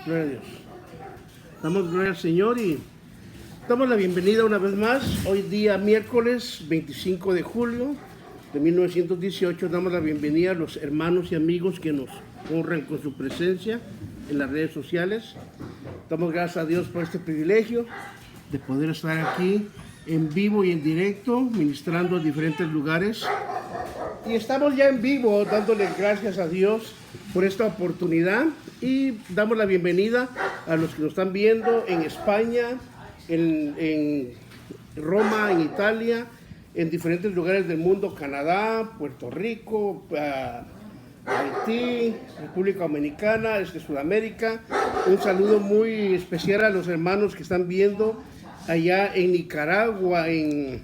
Gloria a Dios. Damos gloria al Señor y damos la bienvenida una vez más. Hoy día miércoles 25 de julio de 1918 damos la bienvenida a los hermanos y amigos que nos honran con su presencia en las redes sociales. Damos gracias a Dios por este privilegio de poder estar aquí en vivo y en directo, ministrando en diferentes lugares. Y estamos ya en vivo dándole gracias a Dios por esta oportunidad y damos la bienvenida a los que nos están viendo en España, en Roma, en Italia, en diferentes lugares del mundo, Canadá, Puerto Rico, Haití, República Dominicana, Sudamérica. Un saludo muy especial a los hermanos que están viendo allá en Nicaragua, en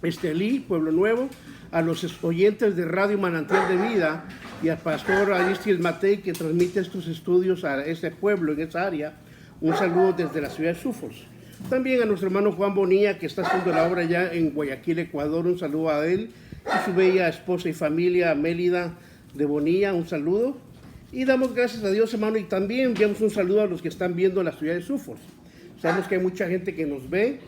Estelí, Pueblo Nuevo, a los oyentes de Radio Manantial de Vida y al pastor Aristides Matei, que transmite estos estudios a ese pueblo, en esa área. Un saludo desde la ciudad de Sufos. También a nuestro hermano Juan Bonilla, que está haciendo la obra ya en Guayaquil, Ecuador. Un saludo a él y su bella esposa y familia, Mélida de Bonilla. Un saludo. Y damos gracias a Dios, hermano, y también enviamos un saludo a los que están viendo la ciudad de Sufos. Sabemos que hay mucha gente que nos ve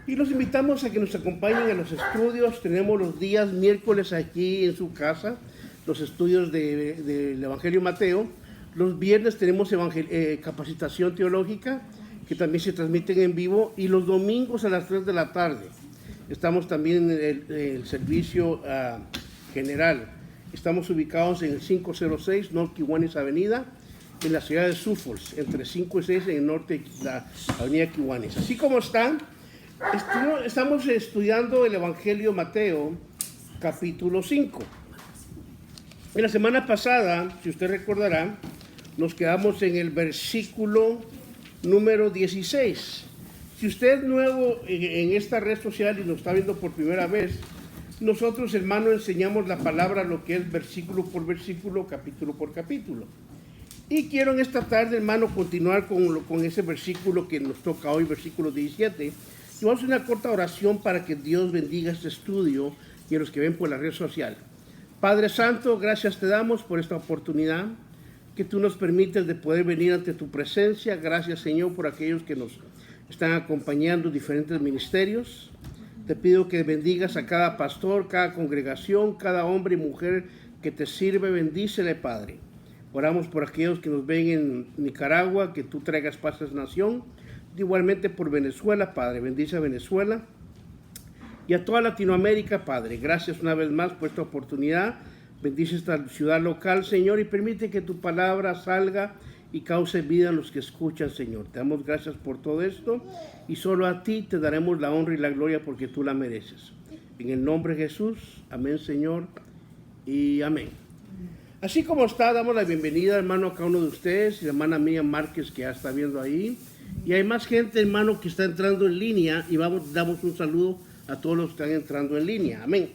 y los invitamos a que nos acompañen en los estudios. Tenemos los días miércoles aquí en su casa, los estudios del Evangelio Mateo. Los viernes tenemos capacitación teológica, que también se transmiten en vivo, y los domingos a las 3 de la tarde. Estamos también en el servicio general. Estamos ubicados en el 506 North Kiwanis Avenida, en la ciudad de Suffolk, entre 5 y 6 en el norte de la avenida Kiwanis. Así como están, estamos estudiando el Evangelio Mateo, capítulo 5. En la semana pasada, si usted recordará, nos quedamos en el versículo número 16. Si usted es nuevo en esta red social y nos está viendo por primera vez, nosotros, hermano, enseñamos la palabra, lo que es versículo por versículo, capítulo por capítulo. Y quiero en esta tarde, hermano, continuar con ese versículo que nos toca hoy, versículo 17. Y vamos a hacer una corta oración para que Dios bendiga este estudio y a los que ven por la red social. Padre Santo, gracias te damos por esta oportunidad que tú nos permites de poder venir ante tu presencia. Gracias, Señor, por aquellos que nos están acompañando en diferentes ministerios. Te pido que bendigas a cada pastor, cada congregación, cada hombre y mujer que te sirve. Bendícele, Padre. Oramos por aquellos que nos ven en Nicaragua, que tú traigas paz a esa nación. Igualmente por Venezuela, Padre. Bendice a Venezuela y a toda Latinoamérica, Padre. Gracias una vez más por esta oportunidad. Bendice esta ciudad local, Señor, y permite que tu palabra salga y cause vida a los que escuchan, Señor. Te damos gracias por todo esto y solo a ti te daremos la honra y la gloria porque tú la mereces. En el nombre de Jesús, amén, Señor, y amén. Así como está, damos la bienvenida, hermano, a cada uno de ustedes y la hermana Miriam Márquez, que ya está viendo ahí. Y hay más gente, hermano, que está entrando en línea y damos un saludo a todos los que están entrando en línea. Amén.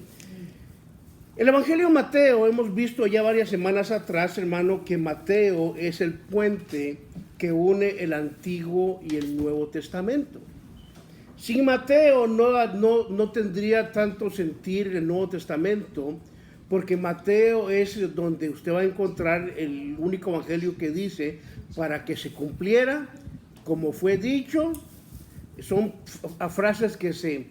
El Evangelio Mateo, hemos visto ya varias semanas atrás, hermano, que Mateo es el puente que une el Antiguo y el Nuevo Testamento. Sin Mateo no tendría tanto sentido el Nuevo Testamento, porque Mateo es donde usted va a encontrar el único evangelio que dice para que se cumpliera como fue dicho. Son frases que se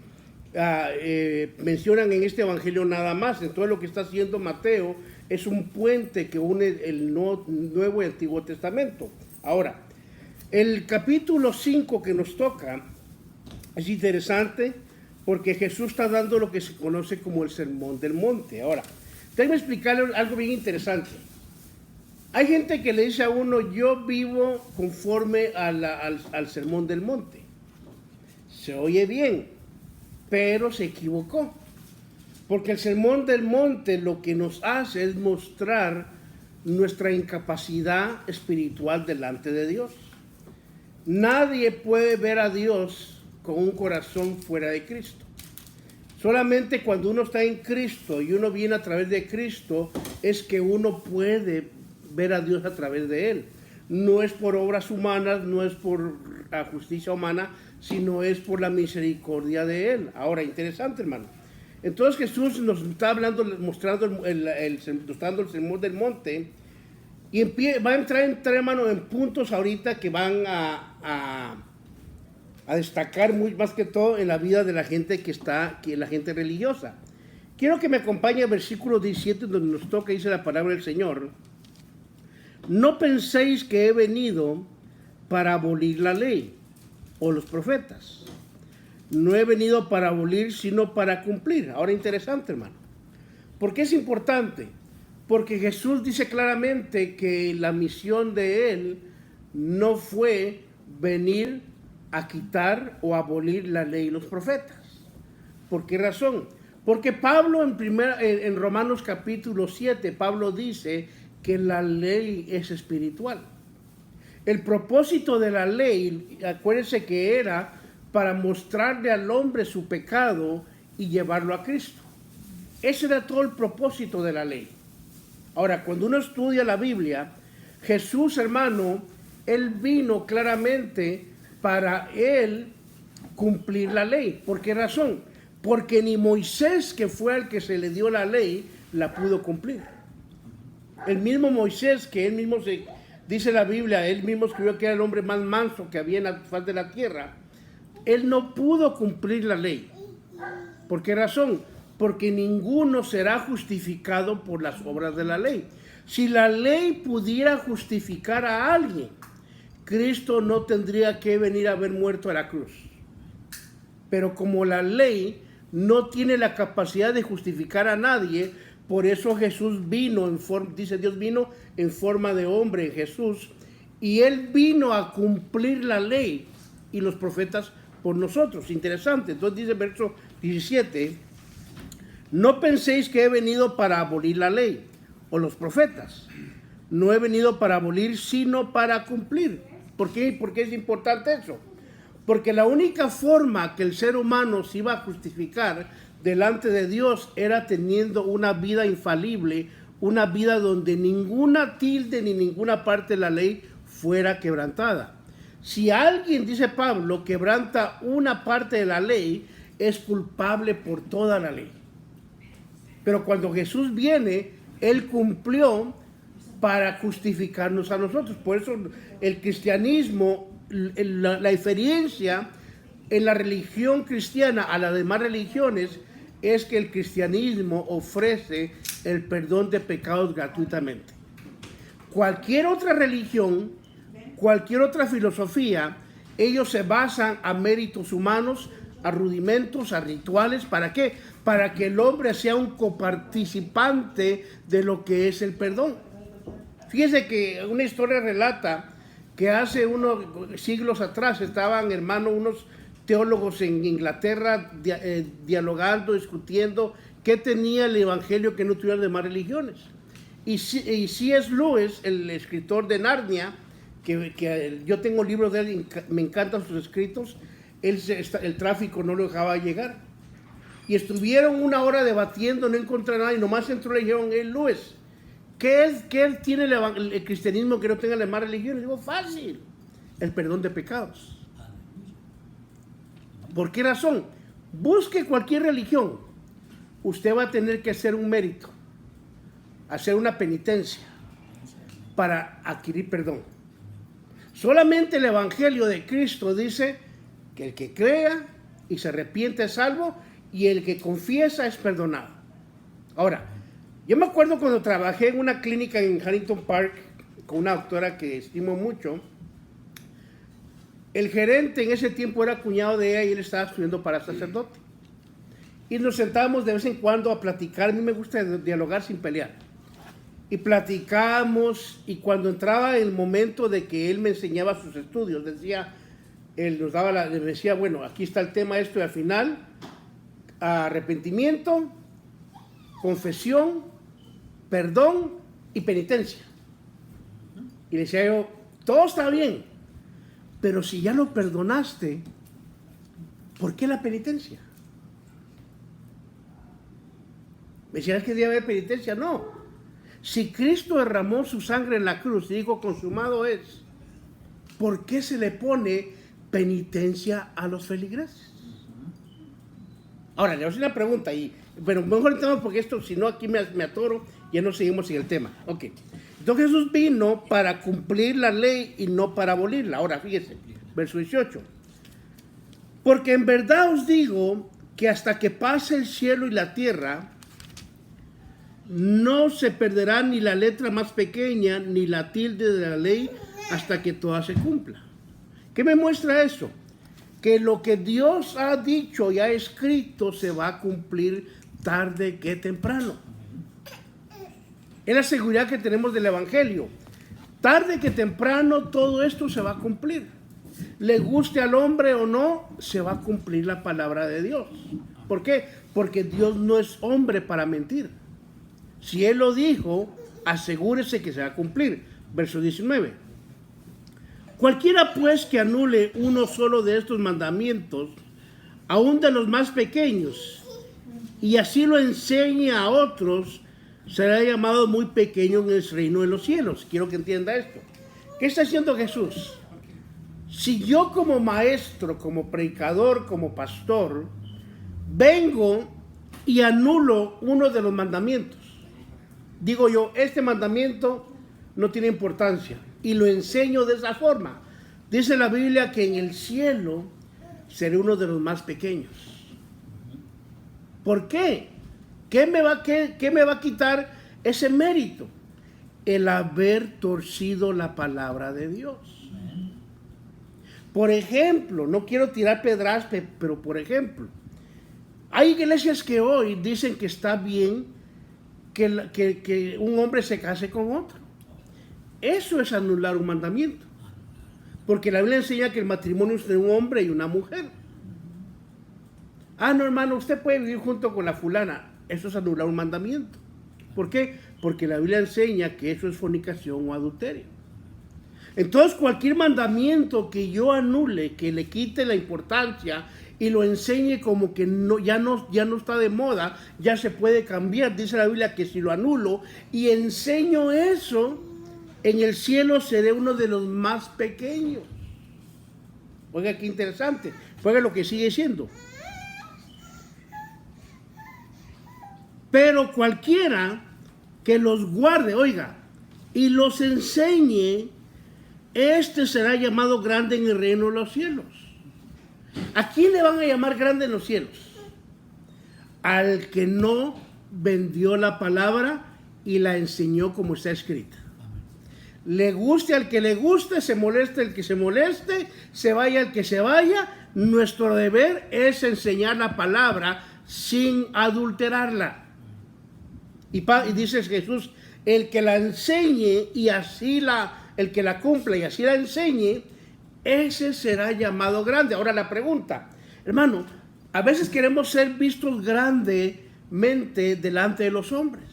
mencionan en este evangelio nada más. Entonces lo que está haciendo Mateo es un puente que une el Nuevo y Antiguo Testamento. Ahora, el capítulo 5 que nos toca es interesante porque Jesús está dando lo que se conoce como el Sermón del Monte. Ahora, déjame explicarle algo bien interesante. Hay gente que le dice a uno, yo vivo conforme al Sermón del Monte. Se oye bien, pero se equivocó. Porque el Sermón del Monte lo que nos hace es mostrar nuestra incapacidad espiritual delante de Dios. Nadie puede ver a Dios con un corazón fuera de Cristo. Solamente cuando uno está en Cristo y uno viene a través de Cristo es que uno puede ver a Dios a través de Él. No es por obras humanas, no es por la justicia humana, sino es por la misericordia de Él. Ahora, interesante, hermano. Entonces Jesús nos está hablando, mostrando, mostrando el Sermón del Monte, Y va a entrar, hermano, en puntos ahorita que van a destacar muy más que todo en la vida de la gente la gente religiosa. Quiero que me acompañe al versículo 17 donde nos toca, dice la palabra del Señor. No penséis que he venido para abolir la ley o los profetas. No he venido para abolir, sino para cumplir. Ahora interesante, hermano. ¿Por qué es importante? Porque Jesús dice claramente que la misión de Él no fue venir a quitar o abolir la ley y los profetas. ¿Por qué razón? Porque Pablo en Romanos capítulo 7, Pablo dice que la ley es espiritual. El propósito de la ley, acuérdense que era para mostrarle al hombre su pecado y llevarlo a Cristo. Ese era todo el propósito de la ley. Ahora, cuando uno estudia la Biblia, Jesús, hermano, Él vino claramente para Él cumplir la ley. ¿Por qué razón? Porque ni Moisés, que fue al que se le dio la ley, la pudo cumplir. El mismo Moisés, que él mismo dice la Biblia, él mismo escribió que era el hombre más manso que había en la faz de la tierra, él no pudo cumplir la ley. ¿Por qué razón? Porque ninguno será justificado por las obras de la ley. Si la ley pudiera justificar a alguien, Cristo no tendría que venir a haber muerto a la cruz. Pero como la ley no tiene la capacidad de justificar a nadie, por eso Jesús vino dice Dios vino en forma de hombre, Jesús, y Él vino a cumplir la ley y los profetas por nosotros. Interesante. Entonces dice el verso 17, no penséis que he venido para abolir la ley o los profetas. No he venido para abolir, sino para cumplir. ¿Por qué? ¿Por qué es importante eso? Porque la única forma que el ser humano se iba a justificar delante de Dios era teniendo una vida infalible, una vida donde ninguna tilde ni ninguna parte de la ley fuera quebrantada. Si alguien, dice Pablo, quebranta una parte de la ley, es culpable por toda la ley. Pero cuando Jesús viene, Él cumplió para justificarnos a nosotros. Por eso el cristianismo, la diferencia en la religión cristiana a las demás religiones es que el cristianismo ofrece el perdón de pecados gratuitamente. Cualquier otra religión, cualquier otra filosofía, ellos se basan a méritos humanos, a rudimentos, a rituales. ¿Para qué? Para que el hombre sea un coparticipante de lo que es el perdón. Fíjese que una historia relata que hace unos siglos atrás estaban, hermano, unos teólogos en Inglaterra dialogando, discutiendo qué tenía el evangelio que no tuviera demás religiones. Y C.S. Lewis, el escritor de Narnia, que yo tengo libros de él, me encantan sus escritos, el tráfico no lo dejaba llegar. Y estuvieron una hora debatiendo, no encontraron nada, y nomás entró y le dijeron, Lewis, ¿qué tiene el cristianismo que no tenga las demás religiones? Digo, fácil, el perdón de pecados. ¿Por qué razón? Busque cualquier religión, usted va a tener que hacer un mérito, hacer una penitencia para adquirir perdón. Solamente el evangelio de Cristo dice que el que crea y se arrepiente es salvo y el que confiesa es perdonado. Ahora, yo me acuerdo cuando trabajé en una clínica en Huntington Park con una doctora que estimo mucho. El gerente en ese tiempo era cuñado de ella y él estaba estudiando para sacerdote. Y nos sentábamos de vez en cuando a platicar. A mí me gusta dialogar sin pelear. Y platicábamos, y cuando entraba el momento de que él me enseñaba sus estudios, él nos daba le decía, bueno, aquí está el tema esto, y al final, arrepentimiento, confesión, perdón y penitencia. Y le decía yo, todo está bien, pero si ya lo perdonaste, ¿por qué la penitencia? Me decía, ¿es que debe haber penitencia? No. Si Cristo derramó su sangre en la cruz y dijo, consumado es, ¿por qué se le pone penitencia a los feligreses? Ahora, le voy a hacer una pregunta, pero mejor entramos porque esto, si no, aquí me atoro y ya no seguimos en el tema. Ok. Entonces Jesús vino para cumplir la ley y no para abolirla. Ahora fíjese, verso 18. Porque en verdad os digo que hasta que pase el cielo y la tierra, no se perderá ni la letra más pequeña ni la tilde de la ley hasta que toda se cumpla. ¿Qué me muestra eso? Que lo que Dios ha dicho y ha escrito se va a cumplir tarde que temprano. Es la seguridad que tenemos del Evangelio. Tarde que temprano todo esto se va a cumplir. Le guste al hombre o no, se va a cumplir la palabra de Dios. ¿Por qué? Porque Dios no es hombre para mentir. Si Él lo dijo, asegúrese que se va a cumplir. Verso 19. Cualquiera pues que anule uno solo de estos mandamientos, aun de los más pequeños, y así lo enseñe a otros, será llamado muy pequeño en el reino de los cielos. Quiero que entienda esto. ¿Qué está haciendo Jesús? Si yo como maestro, como predicador, como pastor, vengo y anulo uno de los mandamientos, digo yo, este mandamiento no tiene importancia, y lo enseño de esa forma. Dice la Biblia que en el cielo seré uno de los más pequeños. ¿Por qué? ¿Qué me va a quitar ese mérito? El haber torcido la palabra de Dios. Por ejemplo, no quiero tirar pedras, pero por ejemplo, hay iglesias que hoy dicen que está bien que un hombre se case con otro. Eso es anular un mandamiento. Porque la Biblia enseña que el matrimonio es de un hombre y una mujer. Ah, no, hermano, usted puede vivir junto con la fulana. Eso es anular un mandamiento. ¿Por qué? Porque la Biblia enseña que eso es fornicación o adulterio. Entonces, cualquier mandamiento que yo anule, que le quite la importancia y lo enseñe como que ya no está de moda, ya se puede cambiar. Dice la Biblia que si lo anulo y enseño eso, en el cielo seré uno de los más pequeños. Oiga, qué interesante. Oiga lo que sigue siendo. Pero cualquiera que los guarde, oiga, y los enseñe, este será llamado grande en el reino de los cielos. ¿A quién le van a llamar grande en los cielos? Al que no vendió la palabra y la enseñó como está escrita. Le guste al que le guste, se moleste el que se moleste, se vaya el que se vaya. Nuestro deber es enseñar la palabra sin adulterarla. Y dice Jesús, el que la enseñe y así el que la cumpla y así la enseñe, ese será llamado grande. Ahora la pregunta, hermano, a veces queremos ser vistos grandemente delante de los hombres.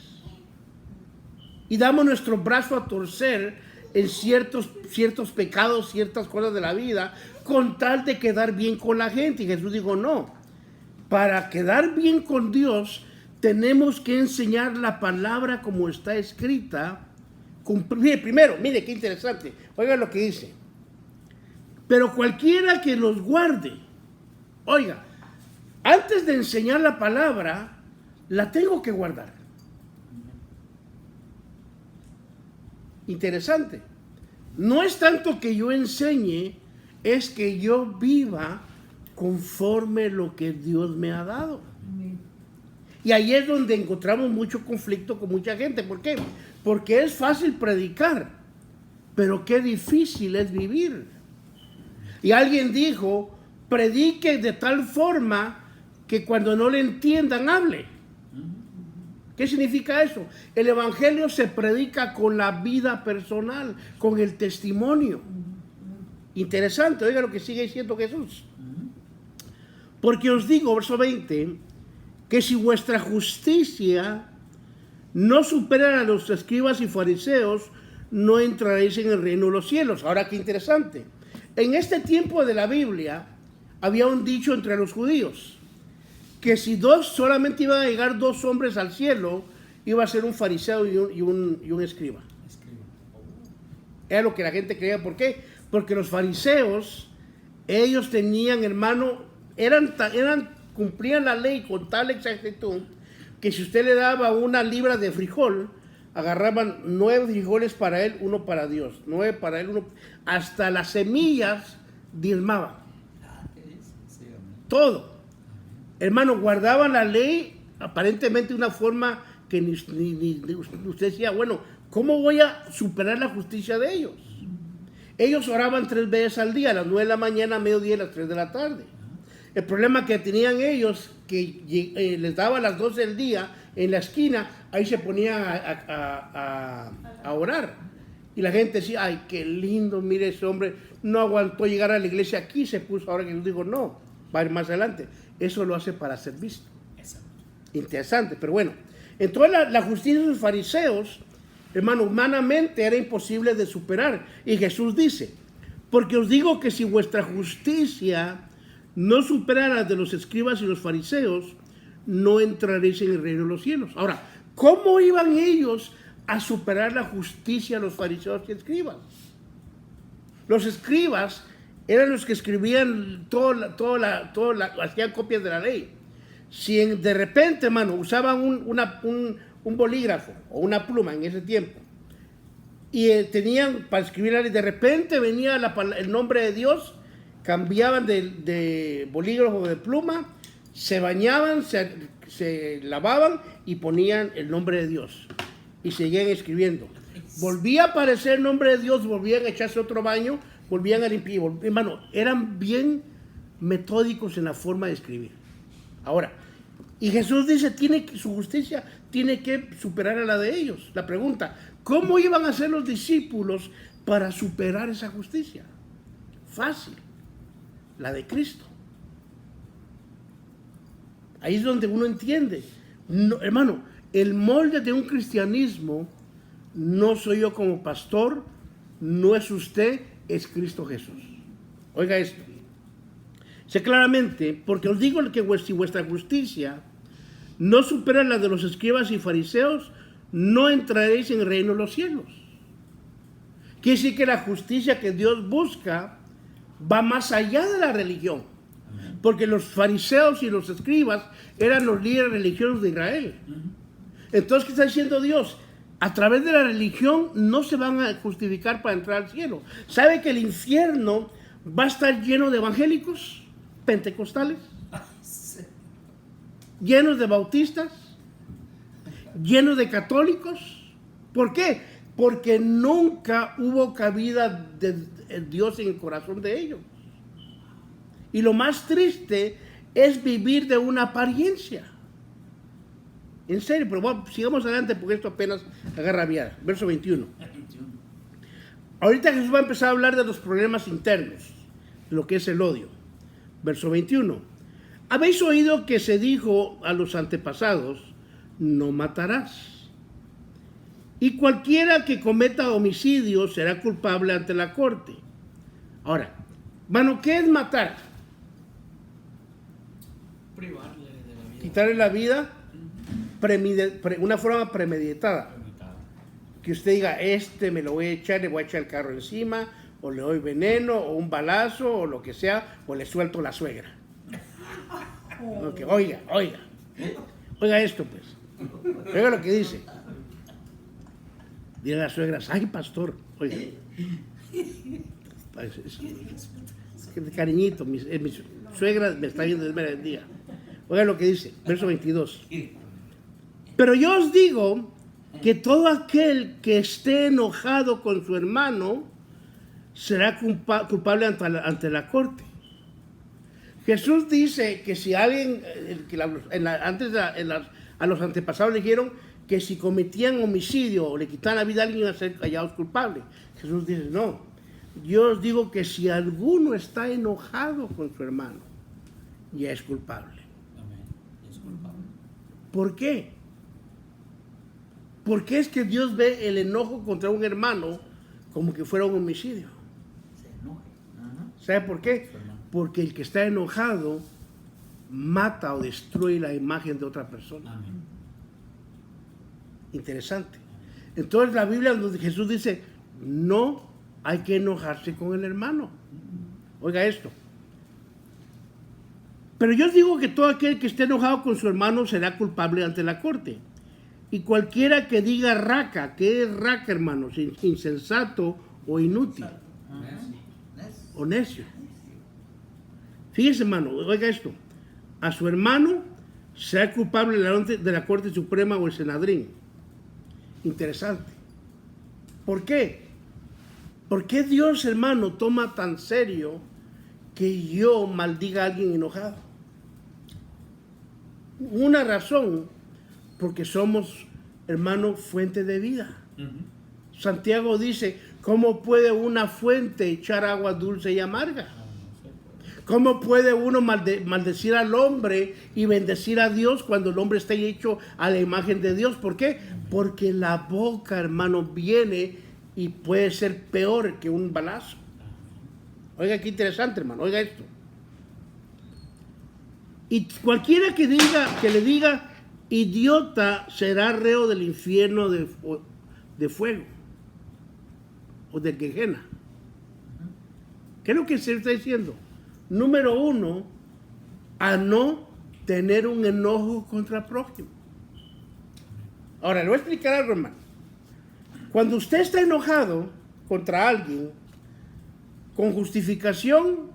Y damos nuestro brazo a torcer en ciertos pecados, ciertas cosas de la vida, con tal de quedar bien con la gente. Y Jesús dijo, no, para quedar bien con Dios, tenemos que enseñar la palabra como está escrita. Primero, mire qué interesante, oiga lo que dice. Pero cualquiera que los guarde, oiga, antes de enseñar la palabra, la tengo que guardar. Interesante. No es tanto que yo enseñe, es que yo viva conforme lo que Dios me ha dado. Y ahí es donde encontramos mucho conflicto con mucha gente. ¿Por qué? Porque es fácil predicar, pero qué difícil es vivir. Y alguien dijo, predique de tal forma que cuando no le entiendan, hable. ¿Qué significa eso? El evangelio se predica con la vida personal, con el testimonio. Interesante, oiga lo que sigue diciendo Jesús. Porque os digo, verso 20, que si vuestra justicia no supera a los escribas y fariseos, no entraréis en el reino de los cielos. Ahora, qué interesante. En este tiempo de la Biblia, había un dicho entre los judíos, que si solamente iban a llegar 2 hombres al cielo, iba a ser un fariseo y un escriba. Era lo que la gente creía. ¿Por qué? Porque los fariseos, ellos tenían, hermano, cumplían la ley con tal exactitud, que si usted le daba 1 libra de frijol, agarraban 9 frijoles para él, 1 para Dios. 9 para él, 1. Hasta las semillas diezmaban. Todo. Hermano, guardaban la ley aparentemente de una forma que ni usted decía, bueno, ¿cómo voy a superar la justicia de ellos? Ellos oraban 3 veces al día, a las 9 de la mañana, a mediodía y a las 3 de la tarde. El problema que tenían ellos, que les daba a las 12 del día en la esquina, ahí se ponían a orar. Y la gente decía, ay, qué lindo, mire ese hombre, no aguantó llegar a la iglesia aquí, se puso, ahora que yo digo, no, va a ir más adelante. Eso lo hace para ser visto. Interesante, pero bueno. Entonces la justicia de los fariseos, hermano, humanamente era imposible de superar. Y Jesús dice, porque os digo que si vuestra justicia no supera la de los escribas y los fariseos, no entraréis en el reino de los cielos. Ahora, ¿cómo iban ellos a superar la justicia de los fariseos y escribas? Los escribas eran los que escribían hacían copias de la ley. Si de repente, hermano, usaban un bolígrafo o una pluma en ese tiempo y tenían para escribir la ley, de repente venía el nombre de Dios, cambiaban de bolígrafo o de pluma, se bañaban, se lavaban y ponían el nombre de Dios y seguían escribiendo. Volvía a aparecer el nombre de Dios, volvían a echarse otro baño, volvían a limpiar. Hermano, eran bien metódicos en la forma de escribir. Ahora, y Jesús dice, su justicia tiene que superar a la de ellos. La pregunta, ¿cómo iban a ser los discípulos para superar esa justicia? Fácil, la de Cristo. Ahí es donde uno entiende. No, hermano, el molde de un cristianismo no soy yo como pastor, no es usted, es Cristo Jesús. Oiga esto. Sé claramente, porque os digo que si vuestra justicia no supera la de los escribas y fariseos, no entraréis en el reino de los cielos. Quiere decir que la justicia que Dios busca va más allá de la religión. Porque los fariseos y los escribas eran los líderes religiosos de Israel. Entonces, ¿qué está diciendo Dios? A través de la religión no se van a justificar para entrar al cielo. ¿Sabe que el infierno va a estar lleno de evangélicos, pentecostales, llenos de bautistas, llenos de católicos? ¿Por qué? Porque nunca hubo cabida de Dios en el corazón de ellos. Y lo más triste es vivir de una apariencia. En serio, pero bueno, sigamos adelante porque esto apenas agarra vía. Verso 21. Ahorita Jesús va a empezar a hablar de los problemas internos, lo que es el odio. Verso 21. Habéis oído que se dijo a los antepasados, no matarás. Y cualquiera que cometa homicidio será culpable ante la corte. Ahora, mano, ¿qué es matar? Privarle de la vida. Quitarle la vida, una forma premeditada. Que usted diga, me lo voy a echar, le voy a echar el carro encima, o le doy veneno, o un balazo, o lo que sea, o le suelto la suegra. Okay, oiga esto pues. Oiga lo que dice. Dile a las suegras, ay pastor, oiga. Es cariñito, mi suegra me está viendo desde el día. Oiga lo que dice, verso 22. Pero yo os digo que todo aquel que esté enojado con su hermano será culpable ante la corte. Jesús dice que si alguien, a los antepasados le dijeron que si cometían homicidio o le quitaban la vida a alguien iban a ser hallados culpables. Jesús dice, no, yo os digo que si alguno está enojado con su hermano, ya es culpable. Amén. Es culpable. ¿Por qué? ¿Por qué es que Dios ve el enojo contra un hermano como que fuera un homicidio? Se enoje. Ajá. ¿Sabe por qué? Porque el que está enojado mata o destruye la imagen de otra persona. Amén. Interesante. Entonces la Biblia donde Jesús dice, no hay que enojarse con el hermano. Oiga esto. Pero yo os digo que todo aquel que esté enojado con su hermano será culpable ante la corte. Y cualquiera que diga raca, ¿qué es raca, hermanos? Insensato o inútil. O necio. Fíjese, hermano, oiga esto. A su hermano sea culpable de la Corte Suprema o el Senadrín. Interesante. ¿Por qué? ¿Por qué Dios, hermano, toma tan serio que yo maldiga a alguien enojado? Una razón, porque somos, hermano, fuente de vida. Santiago dice, ¿cómo puede una fuente echar agua dulce y amarga? ¿Cómo puede uno maldecir al hombre y bendecir a Dios cuando el hombre está hecho a la imagen de Dios? ¿Por qué? Porque la boca, hermano, viene y puede ser peor que un balazo. Oiga, qué interesante, hermano, oiga esto. Y cualquiera que le diga idiota será reo del infierno de fuego o de Gehenna. ¿Qué es lo que se está diciendo? Número 1, a no tener un enojo contra el prójimo. Ahora, le voy a explicar algo, hermano. Cuando usted está enojado contra alguien, con justificación,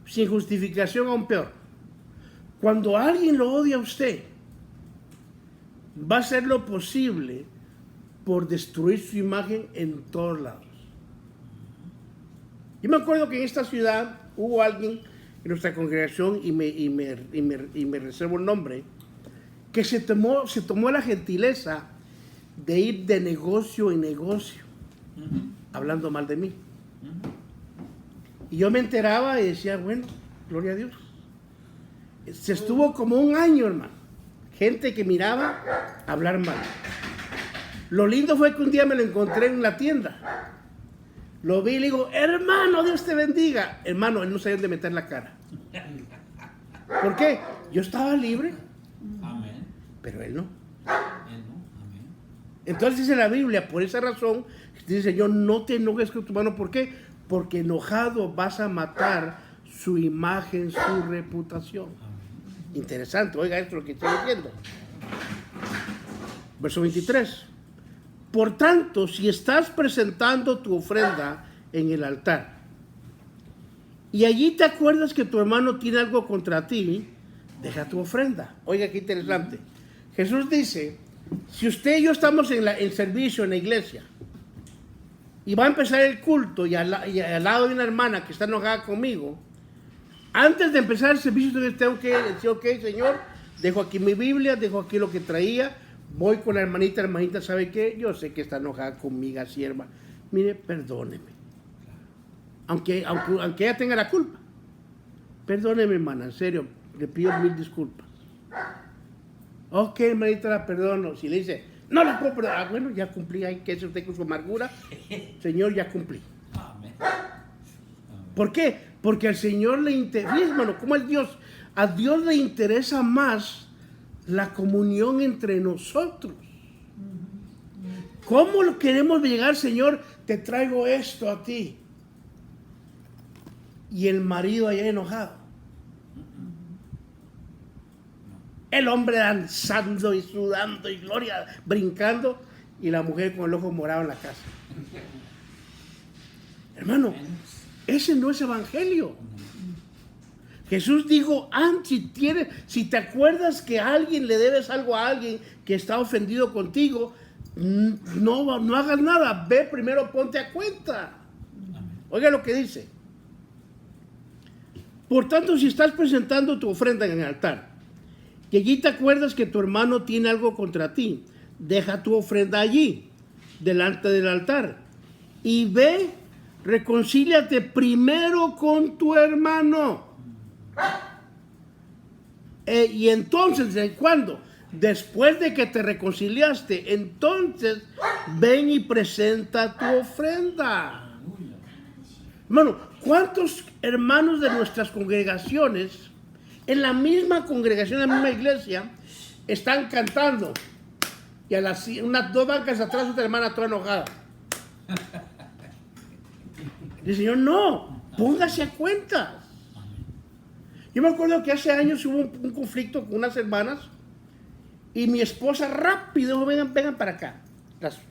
sin justificación aún peor. Cuando alguien lo odia a usted, va a hacer lo posible por destruir su imagen en todos lados. Yo me acuerdo que en esta ciudad hubo alguien en nuestra congregación, y me reservo el nombre, que se tomó la gentileza de ir de negocio en negocio, hablando mal de mí. Y yo me enteraba y decía, bueno, gloria a Dios. Se estuvo como un año, hermano. Gente que miraba hablar mal. Lo lindo fue que un día me lo encontré en la tienda. Lo vi y le digo, hermano, Dios te bendiga. Hermano, él no sabía dónde meter la cara. ¿Por qué? Yo estaba libre. Amén. Pero él no. Él no. Amén. Entonces dice la Biblia, por esa razón, dice, Señor, no te enojes con tu hermano. ¿Por qué? Porque enojado vas a matar su imagen, su reputación. Interesante, oiga esto lo que estoy diciendo. Verso 23. Por tanto, si estás presentando tu ofrenda en el altar y allí te acuerdas que tu hermano tiene algo contra ti, deja tu ofrenda. Oiga, qué interesante. Jesús dice, si usted y yo estamos en servicio en la iglesia y va a empezar el culto y al lado de una hermana que está enojada conmigo, antes de empezar el servicio tengo que decir, ok, Señor, dejo aquí mi Biblia, dejo aquí lo que traía, voy con la hermanita, ¿sabe qué? Yo sé que está enojada conmigo, sierva. Mire, perdóneme. Aunque ella tenga la culpa. Perdóneme, hermana, en serio, le pido 1000 disculpas. Ok, hermanita, la perdono. Si le dice, no la puedo perdonar, bueno, ya cumplí, hay que hacer usted con su amargura. Señor, ya cumplí. Amén. ¿Por qué? Porque al Señor le interesa, hermano, ¿cómo es Dios? A Dios le interesa más la comunión entre nosotros. ¿Cómo lo queremos llegar, Señor? Te traigo esto a ti. Y el marido allá enojado. El hombre danzando y sudando y gloria, brincando, y la mujer con el ojo morado en la casa. Hermano, ese no es evangelio. Jesús dijo, si te acuerdas que a alguien le debes algo a alguien que está ofendido contigo, no hagas nada, ve primero, ponte a cuenta. Oiga lo que dice. Por tanto, si estás presentando tu ofrenda en el altar, y allí te acuerdas que tu hermano tiene algo contra ti, deja tu ofrenda allí, delante del altar, y ve, reconcíliate primero con tu hermano. Y entonces, ¿cuándo? Después de que te reconciliaste, entonces ven y presenta tu ofrenda. Hermano, ¿cuántos hermanos de nuestras congregaciones, en la misma congregación, en la misma iglesia, están cantando? Y a unas 2 bancas atrás, otra hermana toda enojada. Y el Señor, no, póngase a cuentas. Yo me acuerdo que hace años hubo un conflicto con unas hermanas y mi esposa rápido, vengan para acá.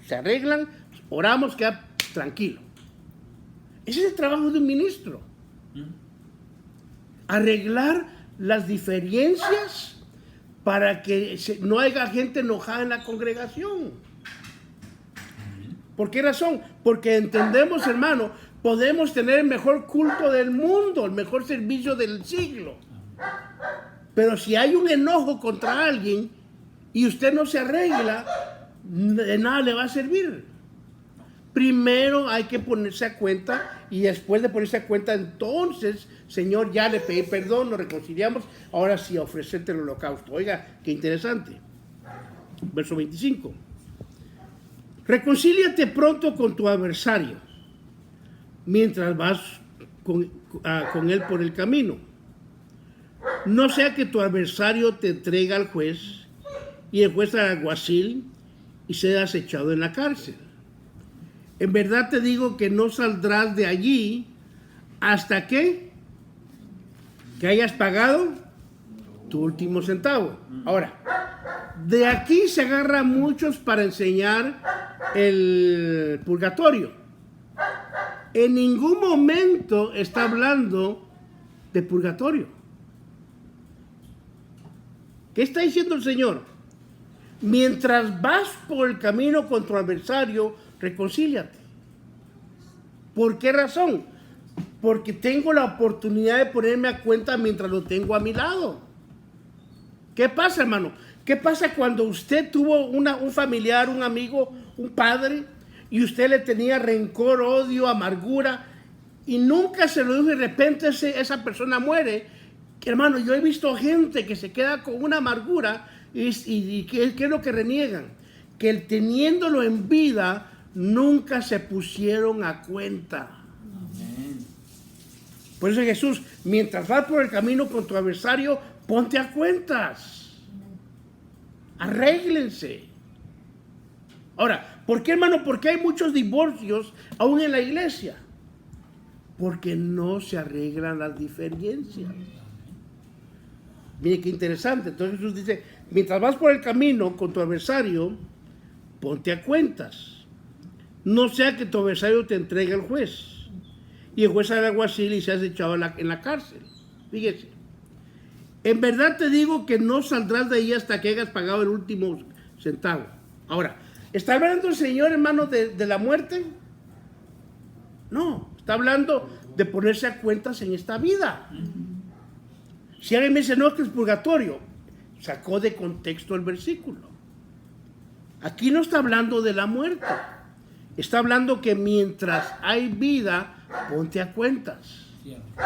Se arreglan, oramos, queda tranquilo. Ese es el trabajo de un ministro. Arreglar las diferencias para que no haya gente enojada en la congregación. ¿Por qué razón? Porque entendemos, hermano, podemos tener el mejor culto del mundo, el mejor servicio del siglo. Pero si hay un enojo contra alguien y usted no se arregla, de nada le va a servir. Primero hay que ponerse a cuenta, y después de ponerse a cuenta, entonces, Señor, ya le pedí perdón, nos reconciliamos, ahora sí, ofrecerte el holocausto. Oiga, qué interesante. Verso 25. Reconcíliate pronto con tu adversario, mientras vas con él por el camino. No sea que tu adversario te entregue al juez y el juez al alguacil y seas echado en la cárcel. En verdad te digo que no saldrás de allí hasta que hayas pagado tu último centavo. Ahora, de aquí se agarra muchos para enseñar el purgatorio. En ningún momento está hablando de purgatorio. ¿Qué está diciendo el Señor? Mientras vas por el camino con tu adversario, reconcíliate. ¿Por qué razón? Porque tengo la oportunidad de ponerme a cuenta mientras lo tengo a mi lado. ¿Qué pasa, hermano? ¿Qué pasa cuando usted tuvo un familiar, un amigo, un padre, y usted le tenía rencor, odio, amargura, y nunca se lo dijo, y de repente esa persona muere? Que, hermano, yo he visto gente que se queda con una amargura, y ¿qué es lo que reniegan? Que teniéndolo en vida, nunca se pusieron a cuenta. Amén. Por eso Jesús, mientras vas por el camino con tu adversario, ponte a cuentas. Arréglense. Ahora, ¿por qué, hermano? ¿Por qué hay muchos divorcios aún en la iglesia? Porque no se arreglan las diferencias. Mire qué interesante. Entonces Jesús dice, mientras vas por el camino con tu adversario, ponte a cuentas. No sea que tu adversario te entregue al juez y el juez al alguacil y seas echado en la cárcel. Fíjese. En verdad te digo que no saldrás de ahí hasta que hayas pagado el último centavo. Ahora, ¿está hablando el Señor, hermano, de la muerte? No, está hablando de ponerse a cuentas en esta vida. Si alguien me dice, no, que es purgatorio, sacó de contexto el versículo. Aquí no está hablando de la muerte. Está hablando que mientras hay vida, ponte a cuentas.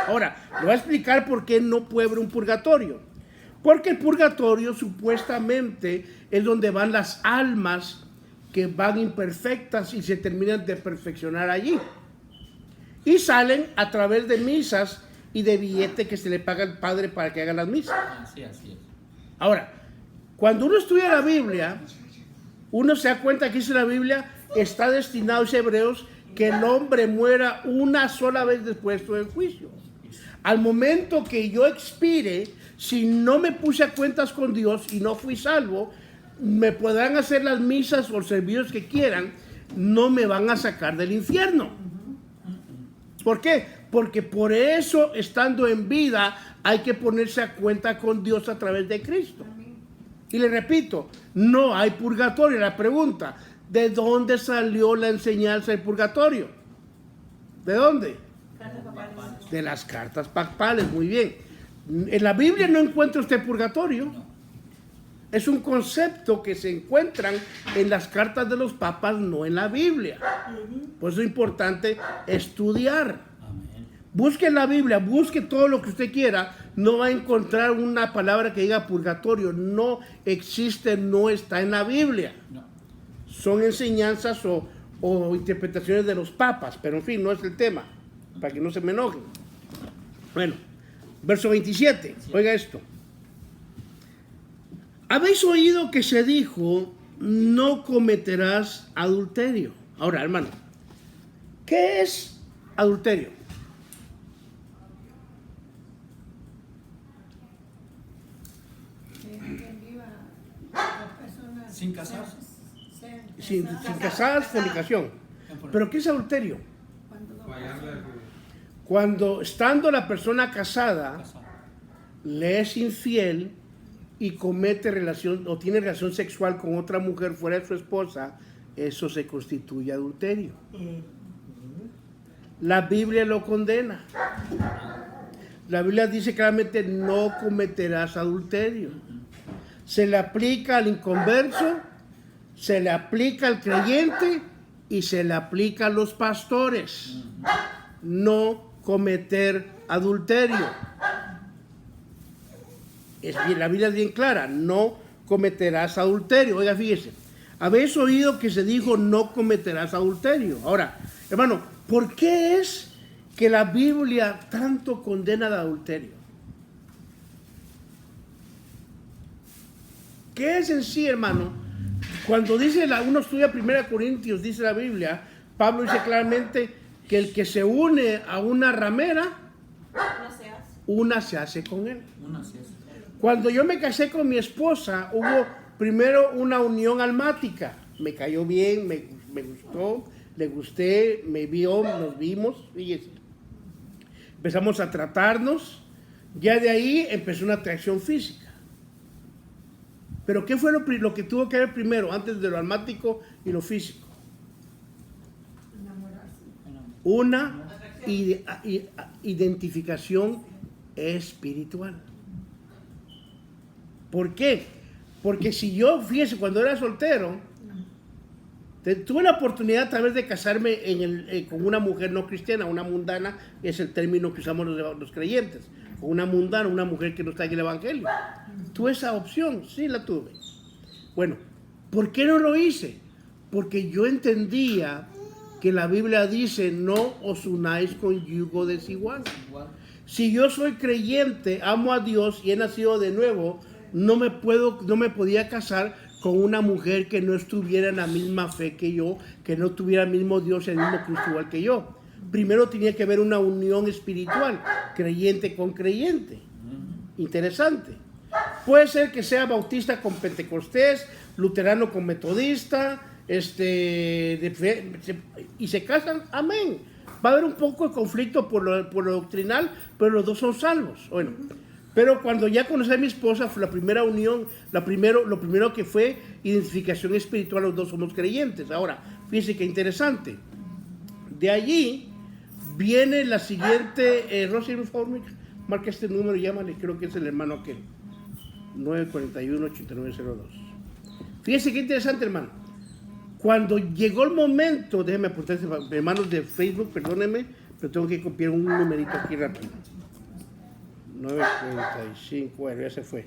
Ahora, le voy a explicar por qué no puede haber un purgatorio. Porque el purgatorio supuestamente es donde van las almas que van imperfectas y se terminan de perfeccionar allí. Y salen a través de misas y de billete que se le paga al padre para que haga las misas. Así es. Ahora, cuando uno estudia la Biblia, uno se da cuenta que dice la Biblia, está destinado, dice Hebreos, que el hombre muera una sola vez después del juicio. Al momento que yo expire, si no me puse a cuentas con Dios y no fui salvo, me podrán hacer las misas o los servicios que quieran, no me van a sacar del infierno. ¿Por qué? Porque por eso, estando en vida, hay que ponerse a cuenta con Dios a través de Cristo. Y le repito, no hay purgatorio. La pregunta, ¿de dónde salió la enseñanza del purgatorio? ¿De dónde? De las cartas papales, muy bien. En la Biblia no encuentra usted purgatorio. Es un concepto que se encuentran en las cartas de los papas, no en la Biblia. Por eso es importante estudiar. Busque en la Biblia, busque todo lo que usted quiera, no va a encontrar una palabra que diga purgatorio. No existe, no está en la Biblia. No. Son enseñanzas o interpretaciones de los papas, pero en fin, no es el tema, para que no se me enojen. Bueno, verso 27, oiga esto. Habéis oído que se dijo, no cometerás adulterio. Ahora, hermano, ¿qué es adulterio? Sin casarse. Sin casadas, fornicación. ¿Pero qué es adulterio? Cuando estando la persona casada, le es infiel y comete relación o tiene relación sexual con otra mujer fuera de su esposa, eso se constituye adulterio. La Biblia lo condena. La Biblia dice claramente: no cometerás adulterio. Se le aplica al inconverso, se le aplica al creyente y se le aplica a los pastores. No cometer adulterio. La Biblia es bien clara: no cometerás adulterio. Oiga, fíjese, habéis oído que se dijo: no cometerás adulterio. Ahora, hermano, ¿por qué es que la Biblia tanto condena el adulterio? ¿Qué es en sí, hermano? Cuando dice uno estudia 1 Corintios, dice la Biblia, Pablo dice claramente que el que se une a una ramera, una se hace con él. Cuando yo me casé con mi esposa, hubo primero una unión almática. Me cayó bien, me gustó, le gusté, me vio, nos vimos, fíjese. Empezamos a tratarnos, ya de ahí empezó una atracción física. Pero ¿qué fue lo que tuvo que ver primero, antes de lo almático y lo físico? Una identificación espiritual. ¿Por qué? Porque si yo, fíjese, cuando era soltero, tuve la oportunidad tal vez de casarme con una mujer no cristiana, una mundana, es el término que usamos los creyentes, con una mundana, una mujer que no está en el evangelio. Tuve esa opción, sí la tuve. Bueno, ¿por qué no lo hice? Porque yo entendía que la Biblia dice: no os unáis con yugo desigual. Si yo soy creyente, amo a Dios y he nacido de nuevo, no me podía casar con una mujer que no estuviera en la misma fe que yo, que no tuviera el mismo Dios y el mismo Cristo igual que yo. Primero tenía que haber una unión espiritual, creyente con creyente. Interesante. Puede ser que sea bautista con pentecostés, luterano con metodista, y se casan, amén. Va a haber un poco de conflicto por lo doctrinal, pero los dos son salvos. Bueno, pero cuando ya conocí a mi esposa, fue la primera unión, lo primero que fue identificación espiritual, los dos somos creyentes. Ahora, fíjense qué interesante. De allí viene la siguiente, Rosy, por favor, marca este número, llámale, creo que es el hermano aquel, 941-8902. Fíjense qué interesante, hermano. Cuando llegó el momento, déjenme apuntar, hermanos de Facebook, perdónenme, pero tengo que copiar un numerito aquí rápido. 945, bueno, ya se fue.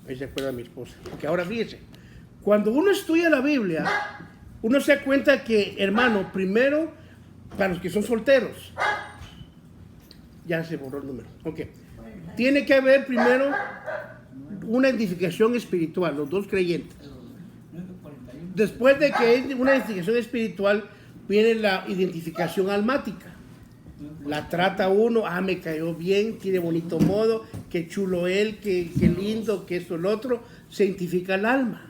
Ahí se acuerda mi esposa. Porque ahora fíjese, cuando uno estudia la Biblia, uno se da cuenta que, hermano, primero, para los que son solteros, ya se borró el número, ok. Tiene que haber primero una identificación espiritual, los dos creyentes. Después de que hay una identificación espiritual, viene la identificación almática. La trata uno, me cayó bien, tiene bonito modo, qué chulo él, qué lindo, que esto, el otro, se identifica el alma.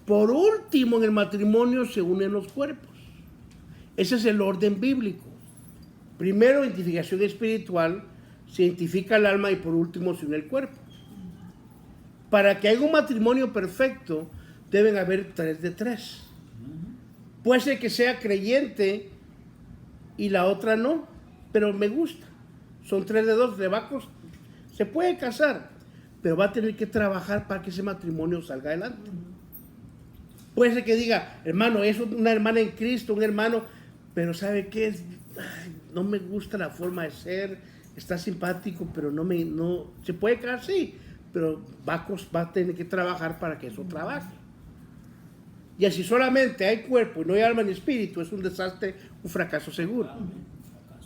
Por último, en el matrimonio se unen los cuerpos. Ese es el orden bíblico. Primero, identificación espiritual, se identifica el alma y por último se une el cuerpo. Para que haya un matrimonio perfecto, deben haber 3 de 3. Puede ser que sea creyente y la otra no, pero me gusta. Son 3 de 2, se puede casar, pero va a tener que trabajar para que ese matrimonio salga adelante. Puede ser que diga: hermano, es una hermana en Cristo, un hermano, pero ¿sabe qué? No me gusta la forma de ser, está simpático, pero no se puede casar, sí, pero va a tener que trabajar para que eso trabaje. Y así solamente hay cuerpo y no hay alma ni espíritu, es un desastre, un fracaso seguro.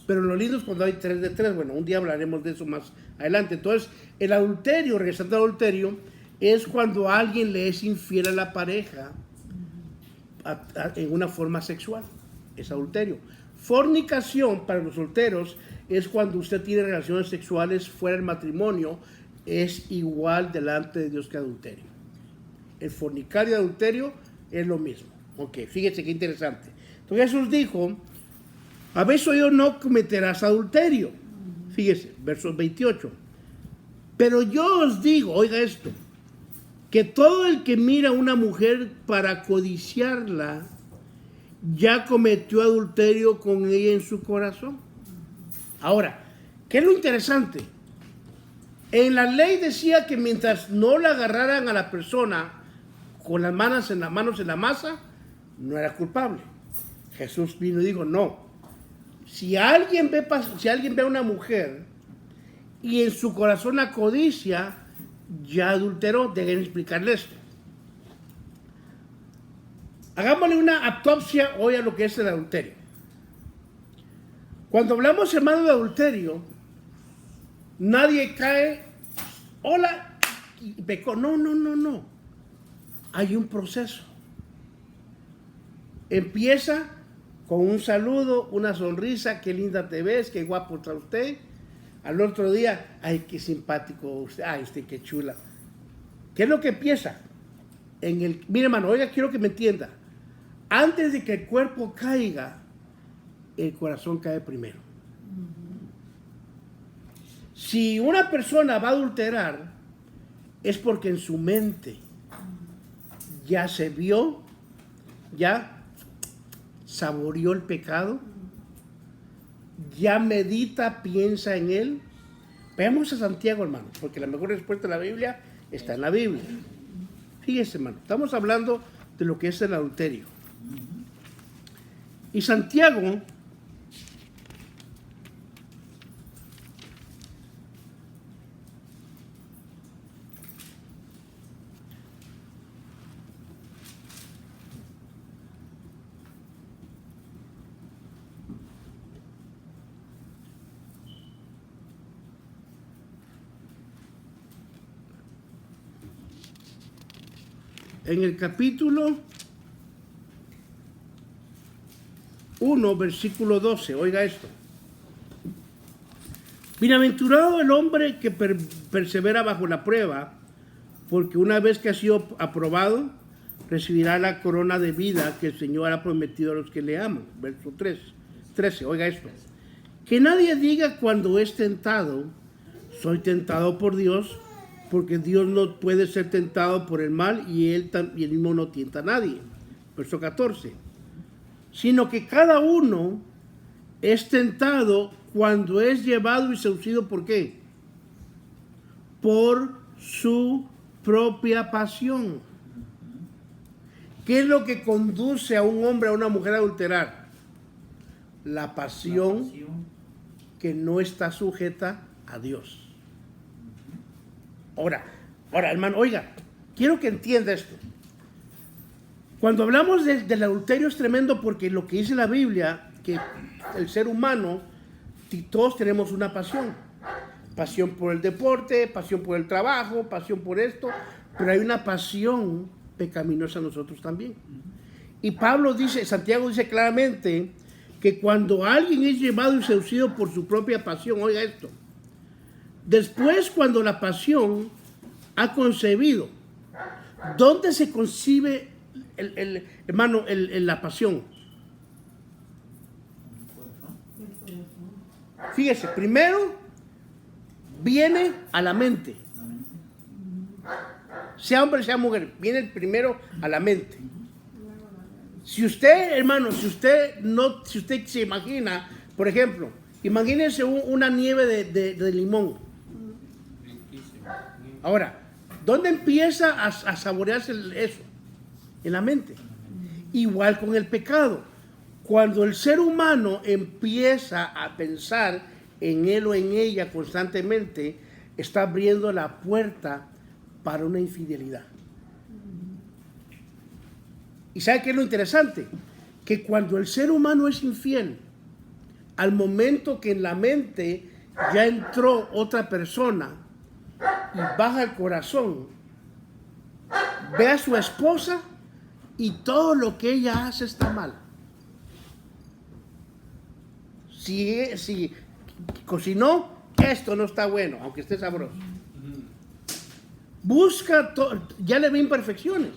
Pero lo lindo es cuando hay 3 de 3. Bueno, un día hablaremos de eso más adelante. Entonces, el adulterio, regresando al adulterio, es cuando alguien le es infiel a la pareja en una forma sexual. Es adulterio. Fornicación, para los solteros, es cuando usted tiene relaciones sexuales fuera del matrimonio, es igual delante de Dios que adulterio. el fornicario y adulterio es lo mismo. Ok, fíjense qué interesante. Entonces Jesús dijo, habéis oído no cometerás adulterio. Fíjese, versos 28. Pero yo os digo, oiga esto, que todo el que mira a una mujer para codiciarla, ya cometió adulterio con ella en su corazón. Ahora, ¿qué es lo interesante? En la ley decía que mientras no la agarraran a la persona con las manos en la masa, no era culpable. Jesús vino y dijo, no. Si alguien ve a una mujer y en su corazón la codicia, ya adulteró. Deben explicarle esto. Hagámosle una autopsia hoy a lo que es el adulterio. Cuando hablamos, hermano, de adulterio, nadie cae, hola, y pecó. No. Hay un proceso. Empieza con un saludo, una sonrisa, qué linda te ves, qué guapo está usted. Al otro día, ay, qué simpático usted, ay, usted qué chula. ¿Qué es lo que empieza? Mire, hermano, oiga, quiero que me entienda. Antes de que el cuerpo caiga, el corazón cae primero. Si una persona va a adulterar, es porque en su mente ya se vio, ya saboreó el pecado, ya medita, piensa en él. Veamos a Santiago, hermano, porque la mejor respuesta de la Biblia está en la Biblia. Fíjese, hermano, estamos hablando de lo que es el adulterio. Y Santiago en el capítulo 1, versículo 12, oiga esto. Bienaventurado el hombre que persevera bajo la prueba, porque una vez que ha sido aprobado, recibirá la corona de vida que el Señor ha prometido a los que le aman. Verso 13, oiga esto. Que nadie diga cuando es tentado, soy tentado por Dios, porque Dios no puede ser tentado por el mal y él mismo no tienta a nadie. Verso 14. Sino que cada uno es tentado cuando es llevado y seducido, ¿por qué? Por su propia pasión. ¿Qué es lo que conduce a un hombre, a una mujer a adulterar? La pasión que no está sujeta a Dios. Ahora, hermano, oiga, quiero que entienda esto. Cuando hablamos del adulterio es tremendo porque lo que dice la Biblia, que el ser humano, todos tenemos una pasión. Pasión por el deporte, pasión por el trabajo, pasión por esto, pero hay una pasión pecaminosa en nosotros también. Y Santiago dice claramente que cuando alguien es llevado y seducido por su propia pasión, oiga esto, después cuando la pasión ha concebido, ¿dónde se concibe hermano, la pasión? Fíjese, primero viene a la mente. Sea hombre, sea mujer, viene primero a la mente. Si usted, hermano, si usted se imagina, por ejemplo, imagínense una nieve de limón. Ahora, ¿dónde empieza a saborearse eso? En la mente. Igual con el pecado. Cuando el ser humano empieza a pensar en él o en ella constantemente, está abriendo la puerta para una infidelidad. ¿Y sabe qué es lo interesante? Que cuando el ser humano es infiel, al momento que en la mente ya entró otra persona y baja el corazón, ve a su esposa y todo lo que ella hace está mal. Si cocinó, esto no está bueno, aunque esté sabroso. ya le ve imperfecciones.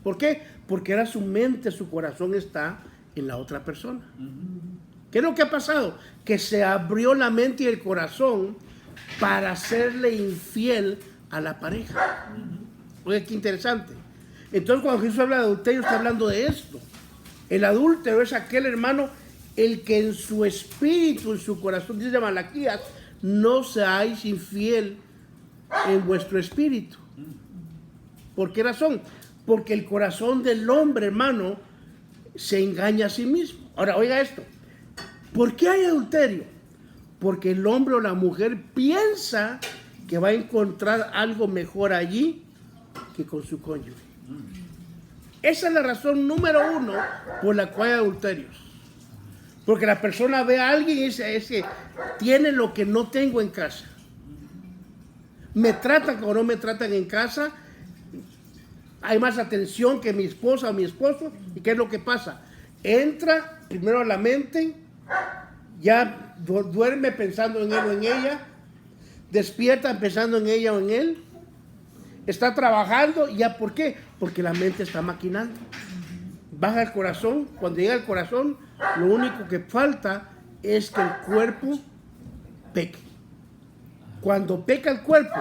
¿Por qué? Porque ahora su mente, su corazón está en la otra persona. ¿Qué es lo que ha pasado? Que se abrió la mente y el corazón para hacerle infiel a la pareja. Oye, qué interesante. Entonces, cuando Jesús habla de adulterio, está hablando de esto. El adúltero es aquel, hermano, el que en su espíritu, en su corazón, dice Malaquías, no seáis infiel en vuestro espíritu. ¿Por qué razón? Porque el corazón del hombre, hermano, se engaña a sí mismo. Ahora, oiga esto. ¿Por qué hay adulterio? Porque el hombre o la mujer piensa que va a encontrar algo mejor allí que con su cónyuge. Esa es la razón número uno por la cual hay adulterios. Porque la persona ve a alguien y dice, es que tiene lo que no tengo en casa. Me tratan como no me tratan en casa. Hay más atención que mi esposa o mi esposo. ¿Y qué es lo que pasa? Entra primero a la mente, ya duerme pensando en él o en ella, despierta pensando en ella o en él, está trabajando, ¿ya por qué? Porque la mente está maquinando. Baja el corazón, cuando llega el corazón, lo único que falta es que el cuerpo peque. Cuando peca el cuerpo,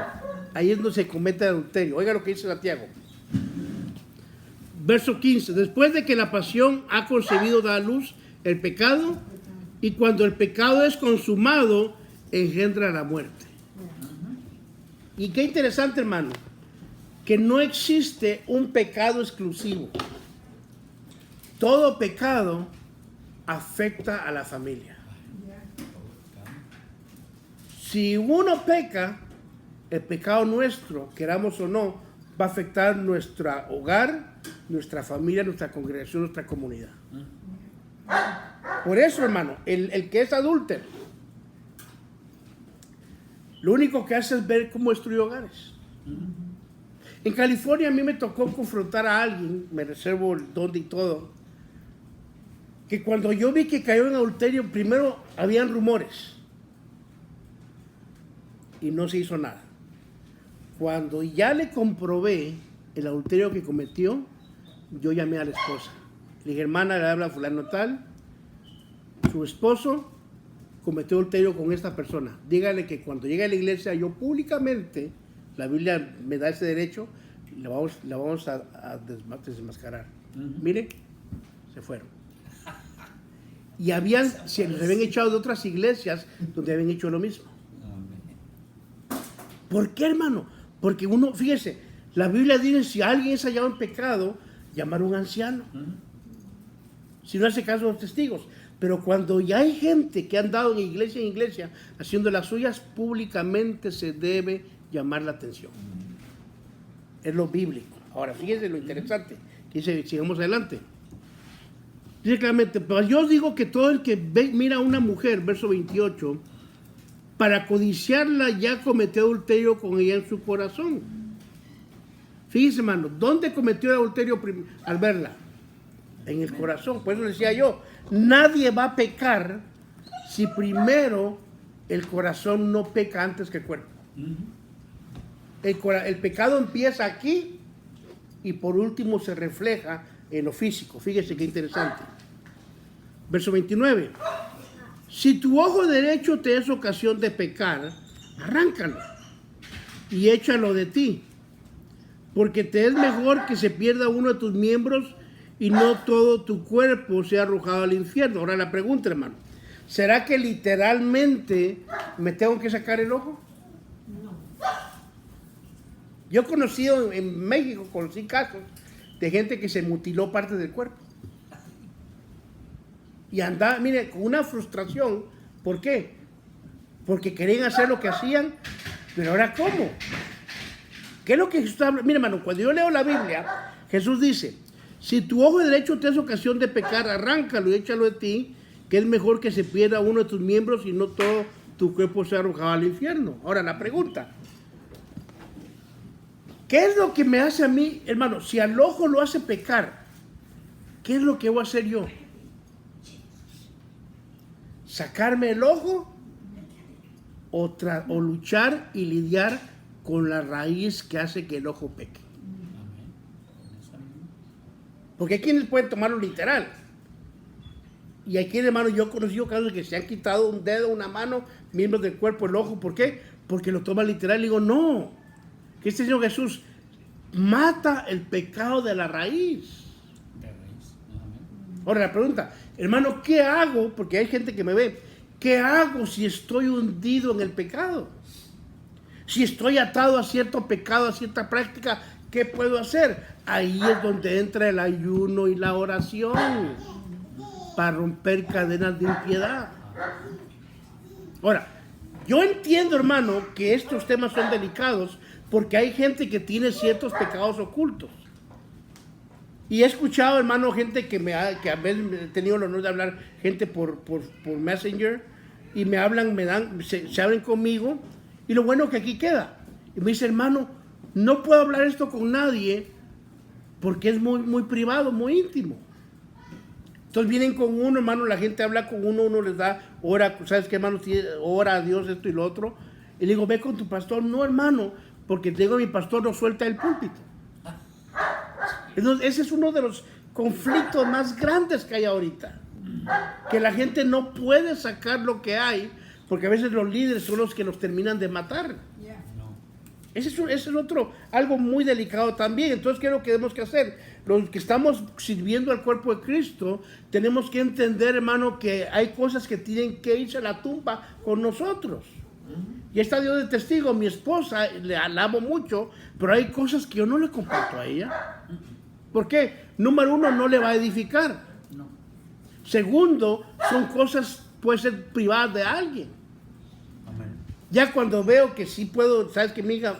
ahí es donde se comete el adulterio. Oiga lo que dice Santiago. Verso 15. Después de que la pasión ha concebido, da a luz el pecado, y cuando el pecado es consumado, engendra la muerte. Y qué interesante, hermano, que no existe un pecado exclusivo. Todo pecado afecta a la familia. Si uno peca, el pecado nuestro, queramos o no, va a afectar nuestro hogar, nuestra familia, nuestra congregación, nuestra comunidad. Por eso, hermano, el que es adúltero, lo único que hace es ver cómo destruye hogares. En California a mí me tocó confrontar a alguien, me reservo el dónde y todo, que cuando yo vi que cayó en adulterio, primero habían rumores y no se hizo nada. Cuando ya le comprobé el adulterio que cometió, yo llamé a la esposa. Le dije, hermana, le habla fulano tal, su esposo cometió adulterio con esta persona. Dígale que cuando llegue a la iglesia, yo públicamente, la Biblia me da ese derecho, la vamos a desmascarar. Mire, se fueron. Y se les habían echado de otras iglesias donde habían hecho lo mismo. ¿Por qué, hermano? Porque uno, fíjese, la Biblia dice, si alguien es hallado en pecado, llamar a un anciano. Si no hace caso a los testigos. Pero cuando ya hay gente que ha andado en iglesia haciendo las suyas, públicamente se debe llamar la atención. Es lo bíblico. Ahora, fíjense lo interesante. Que dice, sigamos adelante. Dice claramente, pues yo digo que todo el que mira a una mujer, verso 28, para codiciarla ya cometió adulterio con ella en su corazón. Fíjese, hermano, ¿dónde cometió el adulterio al verla? En el corazón. Por eso decía yo, nadie va a pecar si primero el corazón no peca antes que el cuerpo. El pecado empieza aquí y por último se refleja en lo físico. Fíjese qué interesante. Verso 29. Si tu ojo derecho te es ocasión de pecar, arráncalo y échalo de ti, porque te es mejor que se pierda uno de tus miembros y no todo tu cuerpo sea arrojado al infierno. Ahora la pregunta, hermano, ¿será que literalmente me tengo que sacar el ojo? No. Yo he conocido en México, conocí casos de gente que se mutiló partes del cuerpo. Y andaba, mire, con una frustración. ¿Por qué? Porque querían hacer lo que hacían, pero ahora ¿cómo? ¿Qué es lo que Jesús habla? Mire, hermano, cuando yo leo la Biblia, Jesús dice, si tu ojo derecho te es ocasión de pecar, arráncalo y échalo de ti, que es mejor que se pierda uno de tus miembros y no todo tu cuerpo sea arrojado al infierno. Ahora, la pregunta, ¿qué es lo que me hace a mí, hermano? Si al ojo lo hace pecar, ¿qué es lo que voy a hacer yo? ¿Sacarme el ojo o luchar y lidiar con la raíz que hace que el ojo peque. Amén. Esa misma. Porque hay quienes pueden tomarlo literal. Y aquí, hermano, yo he conocido casos que se han quitado un dedo, una mano, miembros del cuerpo, el ojo. ¿Por qué? Porque lo toman literal. Y digo, no. Que este Señor Jesús mata el pecado de la raíz. De raíz. Amén. Ahora la pregunta, hermano, ¿qué hago? Porque hay gente que me ve. ¿Qué hago si estoy hundido en el pecado? Si estoy atado a cierto pecado, a cierta práctica, ¿qué puedo hacer? Ahí es donde entra el ayuno y la oración para romper cadenas de impiedad. Ahora, yo entiendo, hermano, que estos temas son delicados porque hay gente que tiene ciertos pecados ocultos. Y he escuchado, hermano, gente que a veces he tenido el honor de hablar, gente por Messenger, y me hablan, se abren conmigo, y lo bueno que aquí queda. Y me dice, hermano, no puedo hablar esto con nadie porque es muy, muy privado, muy íntimo. Entonces vienen con uno, hermano, la gente habla con uno, uno les da, ora, ¿sabes qué, hermano? Ora a Dios esto y lo otro. Y le digo, ve con tu pastor. No, hermano, porque te digo, mi pastor no suelta el púlpito. Entonces, ese es uno de los conflictos más grandes que hay ahorita. Que la gente no puede sacar lo que hay, porque a veces los líderes son los que los terminan de matar. No. Ese es otro, algo muy delicado también. Entonces, ¿qué es lo que tenemos que hacer? Los que estamos sirviendo al cuerpo de Cristo, tenemos que entender, hermano, que hay cosas que tienen que irse a la tumba con nosotros. Y está Dios de testigo, mi esposa, la amo mucho, pero hay cosas que yo no le comparto a ella. ¿Por qué? Número uno, no le va a edificar. No. Segundo, son cosas, puede ser privadas de alguien. Amén. Ya cuando veo que sí puedo, sabes que mi hija,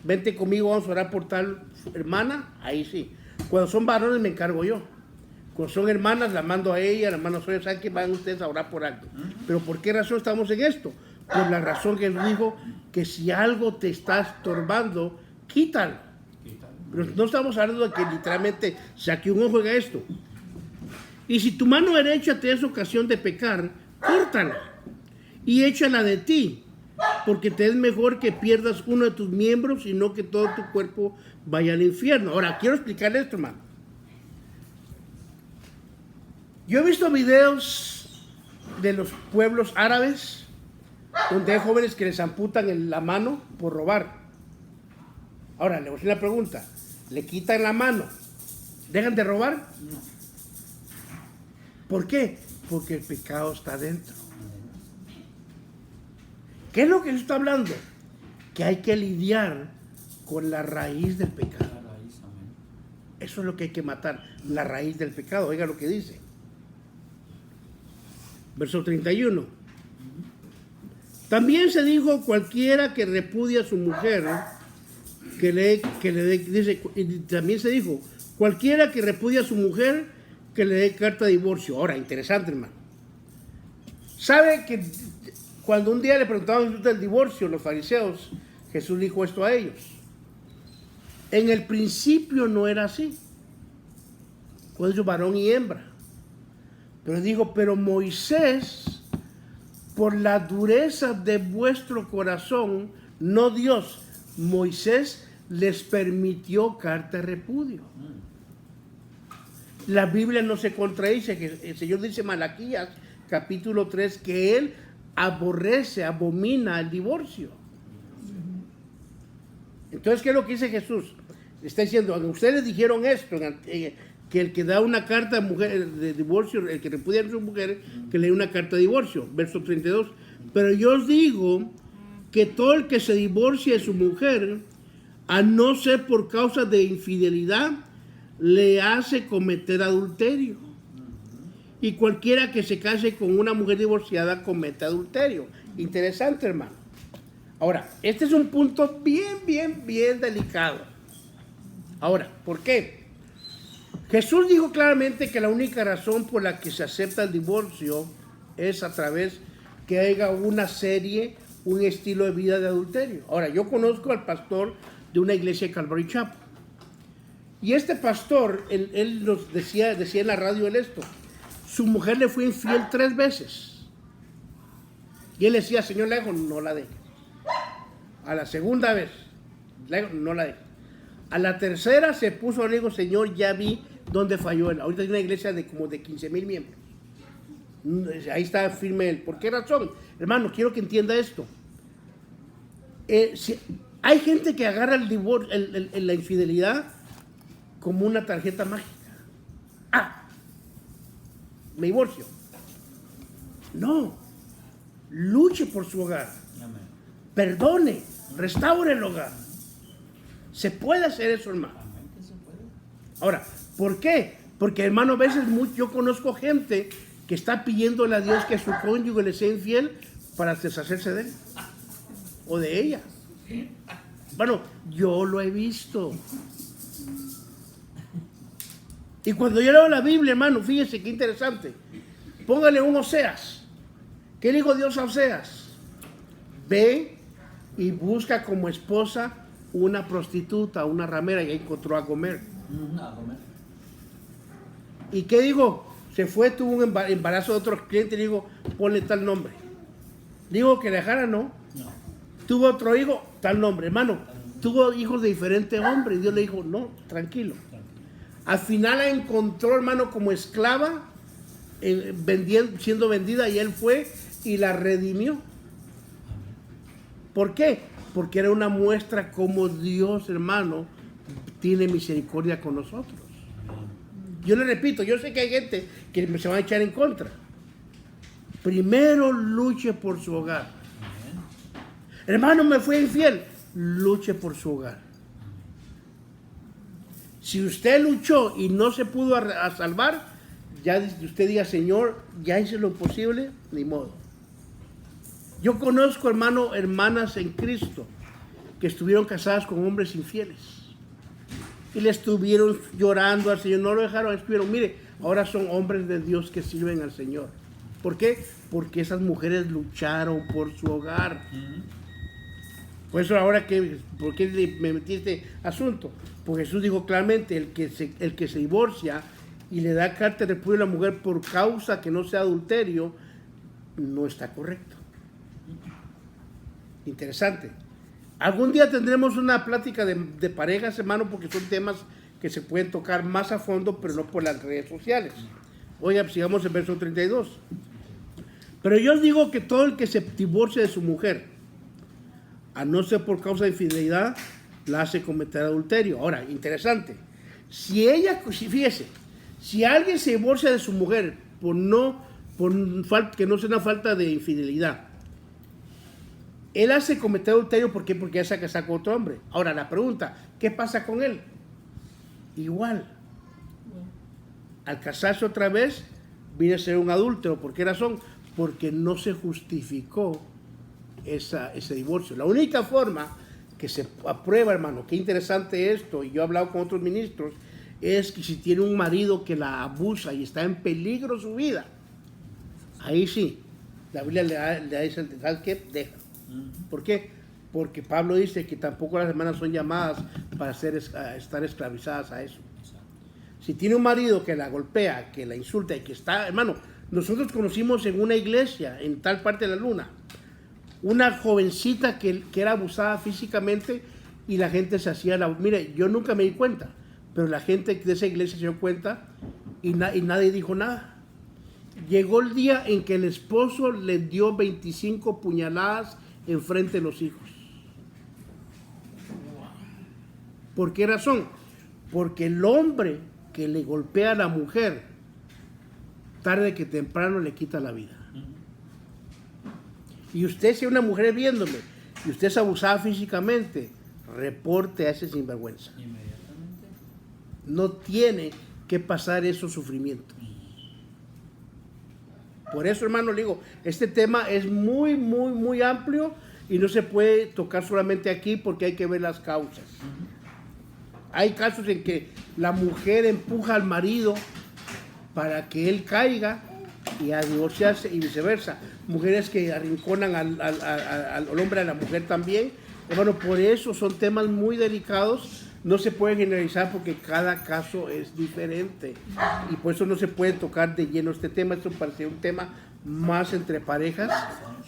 vente conmigo, vamos a orar por tal hermana, ahí sí. Cuando son varones me encargo yo. Cuando son hermanas, la mando a ella, la mando a Sonia, ¿saben que van ustedes a orar por algo? Pero ¿por qué razón estamos en esto? Por la razón que les digo, que si algo te está estorbando, quítalo. Pero no estamos hablando de que literalmente saque un ojo de esto. Y si tu mano derecha te es ocasión de pecar, córtala y échala de ti, porque te es mejor que pierdas uno de tus miembros y no que todo tu cuerpo vaya al infierno. Ahora, quiero explicarle esto, hermano. Yo he visto videos de los pueblos árabes donde hay jóvenes que les amputan la mano por robar. Ahora, le voy a hacer una pregunta. ¿Le quitan la mano? ¿Dejan de robar? No. ¿Por qué? Porque el pecado está dentro. ¿Qué es lo que se está hablando? Que hay que lidiar con la raíz del pecado. La raíz, amén. Eso es lo que hay que matar, la raíz del pecado. Oiga lo que dice. Verso 31. También se dijo, cualquiera que repudia a su mujer, dice, y también se dijo, cualquiera que repudia a su mujer, que le dé carta de divorcio. Ahora, interesante, hermano. ¿Sabe que cuando un día le preguntaban a Jesús del divorcio, los fariseos, Jesús dijo esto a ellos? En el principio no era así. Cuando dijo varón y hembra. Pero dijo, pero Moisés, por la dureza de vuestro corazón, no Dios, Moisés les permitió carta de repudio. La Biblia no se contradice, que el Señor dice en Malaquías, capítulo 3, que Él aborrece, abomina el divorcio. Entonces, ¿qué es lo que dice Jesús? Está diciendo, ustedes dijeron esto, que el que da una carta de divorcio, el que repudia a su mujer, que le dé una carta de divorcio. Verso 32. Pero yo os digo que todo el que se divorcie de su mujer, a no ser por causa de infidelidad, le hace cometer adulterio. Y cualquiera que se case con una mujer divorciada comete adulterio. Interesante, hermano. Ahora, este es un punto bien delicado. Ahora, ¿por qué? Jesús dijo claramente que la única razón por la que se acepta el divorcio es a través que haya una serie, un estilo de vida de adulterio. Ahora, yo conozco al pastor de una iglesia de Calvary Chapel. Y este pastor, él nos decía en la radio esto. Su mujer le fue infiel 3 veces. Y él decía, Señor, le dijo, no la deje. A la segunda vez, no la deja. A la tercera se puso, le digo, Señor, ya vi dónde falló él. Ahorita hay una iglesia de como de 15,000 miembros. Ahí está firme él. ¿Por qué razón? Hermano, quiero que entienda esto. Hay gente que agarra el divorcio, la infidelidad como una tarjeta mágica. Me divorcio. No. Luche por su hogar. Amén. Perdone. Restaure el hogar. Se puede hacer eso, hermano. Amén, que se puede. Ahora, ¿por qué? Porque, hermano, a veces yo conozco gente que está pidiéndole a Dios que su cónyuge le sea infiel para deshacerse de él o de ella. Bueno, yo lo he visto. Y cuando yo leo la Biblia, hermano, fíjese qué interesante. Póngale un Oseas. ¿Qué dijo Dios a Oseas? Ve y busca como esposa una prostituta, una ramera, y ahí encontró a Gomer. A comer. ¿Y qué dijo? Se fue, tuvo un embarazo de otro cliente y dijo, ponle tal nombre. Digo que dejara, no. No. Tuvo otro hijo, tal nombre. Hermano, tuvo hijos de diferentes hombres. Y Dios le dijo, no, tranquilo. Al final la encontró, hermano, como esclava, siendo vendida, y él fue y la redimió. ¿Por qué? Porque era una muestra como Dios, hermano, tiene misericordia con nosotros. Yo le repito, yo sé que hay gente que se va a echar en contra. Primero luche por su hogar. Hermano, me fue infiel. Luche por su hogar. Si usted luchó y no se pudo a salvar, ya usted diga, Señor, ya hice lo imposible, ni modo. Yo conozco, hermano, hermanas en Cristo que estuvieron casadas con hombres infieles y le estuvieron llorando al Señor, no lo dejaron, estuvieron, mire, ahora son hombres de Dios que sirven al Señor. ¿Por qué? Porque esas mujeres lucharon por su hogar. Por eso ahora, ¿por qué me metí este asunto? Porque Jesús dijo claramente, el que se divorcia y le da carta de repudio a la mujer por causa que no sea adulterio, no está correcto. Interesante. Algún día tendremos una plática de parejas, hermano, porque son temas que se pueden tocar más a fondo, pero no por las redes sociales. Oiga, sigamos el verso 32. Pero yo os digo que todo el que se divorcie de su mujer, a no ser por causa de infidelidad, la hace cometer adulterio. Ahora, interesante. Fíjese, si alguien se divorcia de su mujer que no sea una falta de infidelidad, él hace cometer adulterio, ¿por qué? Porque ya se ha casado con otro hombre. Ahora, la pregunta, ¿qué pasa con él? Igual. Al casarse otra vez, viene a ser un adúltero. ¿Por qué razón? Porque no se justificó ese divorcio. La única forma que se aprueba, hermano, qué interesante esto, y yo he hablado con otros ministros, es que si tiene un marido que la abusa y está en peligro su vida, ahí sí, la Biblia le dice, ¿sabes qué? Deja. ¿Por qué? Porque Pablo dice que tampoco las hermanas son llamadas para estar esclavizadas a eso. Si tiene un marido que la golpea, que la insulta y que está, hermano, nosotros conocimos en una iglesia en tal parte de la luna una jovencita que era abusada físicamente y la gente se hacía mire, yo nunca me di cuenta, pero la gente de esa iglesia se dio cuenta y nadie dijo nada. Llegó el día en que el esposo le dio 25 puñaladas enfrente de los hijos. ¿Por qué razón? Porque el hombre que le golpea a la mujer, tarde que temprano le quita la vida. Y usted, si una mujer viéndome y usted es abusada físicamente, reporte a ese sinvergüenza. Inmediatamente. No tiene que pasar esos sufrimientos. Por eso, hermano, le digo, este tema es muy, muy, muy amplio y no se puede tocar solamente aquí porque hay que ver las causas. Hay casos en que la mujer empuja al marido para que él caiga y a divorciarse y viceversa. Mujeres que arrinconan al hombre, a la mujer también. Bueno, por eso son temas muy delicados. No se puede generalizar porque cada caso es diferente. Y por eso no se puede tocar de lleno este tema. Esto parece un tema más entre parejas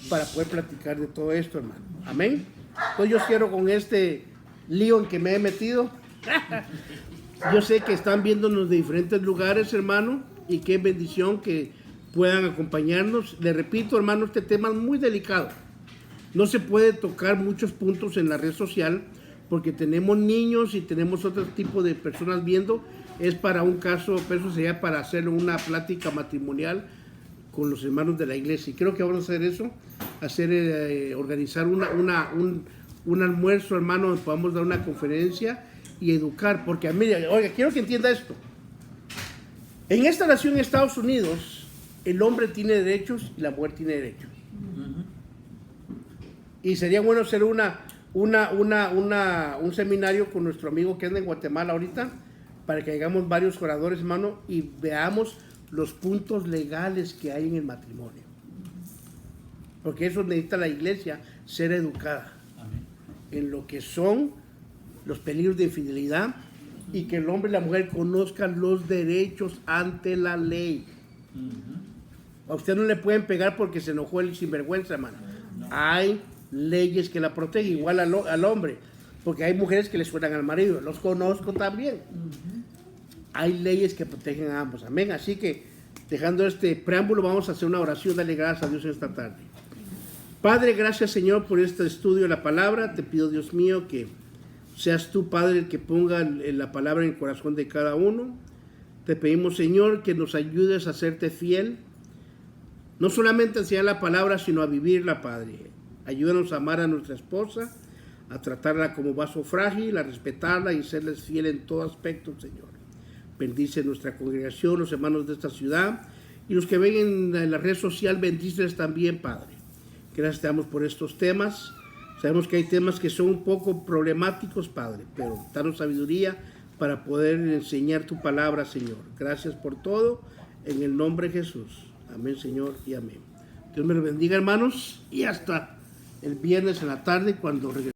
para poder platicar de todo esto, hermano. Amén. Entonces yo quiero con este lío en que me he metido. Yo sé que están viéndonos de diferentes lugares, hermano, y qué bendición que puedan acompañarnos. Le repito, hermano, este tema es muy delicado. No se puede tocar muchos puntos en la red social porque tenemos niños y tenemos otro tipo de personas viendo. Es para un caso, pero eso sería para hacer una plática matrimonial con los hermanos de la iglesia. Y creo que vamos a hacer eso, organizar un almuerzo, hermano, donde podamos dar una conferencia y educar. Porque, mira, oiga, quiero que entienda esto. En esta nación, en Estados Unidos, el hombre tiene derechos y la mujer tiene derechos. Y sería bueno hacer un seminario con nuestro amigo que anda en Guatemala ahorita, para que hagamos varios oradores, hermano, y veamos los puntos legales que hay en el matrimonio. Porque eso necesita la iglesia, ser educada. Amén. En lo que son los peligros de infidelidad y que el hombre y la mujer conozcan los derechos ante la ley. A usted no le pueden pegar porque se enojó el sinvergüenza, hermano. No. Hay leyes que la protegen, igual al hombre, porque hay mujeres que le suenan al marido, los conozco también. Hay leyes que protegen a ambos, amén. Así que, dejando este preámbulo, vamos a hacer una oración, darle gracias a Dios esta tarde. Padre, gracias, Señor, por este estudio de la palabra. Te pido, Dios mío, que seas tú, Padre, el que ponga la palabra en el corazón de cada uno. Te pedimos, Señor, que nos ayudes a serte fiel, no solamente a enseñar la palabra, sino a vivirla, Padre. Ayúdanos a amar a nuestra esposa, a tratarla como vaso frágil, a respetarla y serles fiel en todo aspecto, Señor. Bendice nuestra congregación, los hermanos de esta ciudad y los que ven en la red social, bendíceles también, Padre. Gracias te damos por estos temas. Sabemos que hay temas que son un poco problemáticos, Padre, pero danos sabiduría para poder enseñar tu palabra, Señor. Gracias por todo, en el nombre de Jesús. Amén, Señor, y amén. Dios me lo bendiga, hermanos, y hasta el viernes en la tarde cuando regresemos.